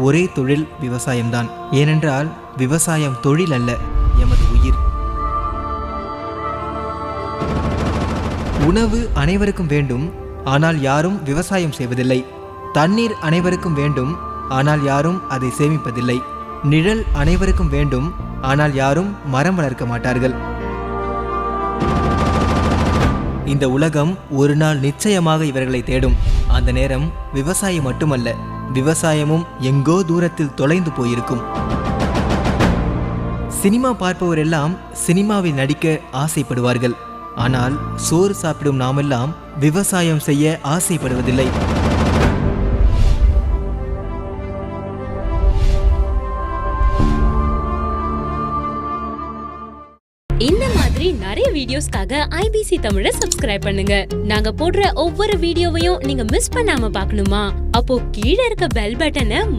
ஒரே தொழில் விவசாயம்தான். ஏனென்றால் விவசாயம் தொழில் அல்ல, எமது உயிர். உணவு அனைவருக்கும் வேண்டும், ஆனால் யாரும் விவசாயம் செய்வதில்லை. தண்ணீர் அனைவருக்கும் வேண்டும், ஆனால் யாரும் அதை சேமிப்பதில்லை. நிழல் அனைவருக்கும் வேண்டும், ஆனால் யாரும் மரம் வளர்க்க மாட்டார்கள். இந்த உலகம் ஒரு நாள் நிச்சயமாக இவர்களை தேடும். அந்த நேரம் விவசாயம் மட்டுமல்ல, விவசாயமும் எங்கோ தூரத்தில் தொலைந்து போயிருக்கும். சினிமா பார்ப்பவரெல்லாம் சினிமாவில் நடிக்க ஆசைப்படுவார்கள். ஆனால் சோறு சாப்பிடும் நாமெல்லாம் விவசாயம் செய்ய ஆசைப்படுவதில்லை. இந்த மாதிரி நிறைய வீடியோஸ்க்காக ஐபிசி தமிழை சப்ஸ்கிரைப் பண்ணுங்க. நாங்க போடுற ஒவ்வொரு வீடியோவையும் நீங்க மிஸ் பண்ணாம பார்க்கணுமா? அப்போ கீழே இருக்க பெல் பட்டனை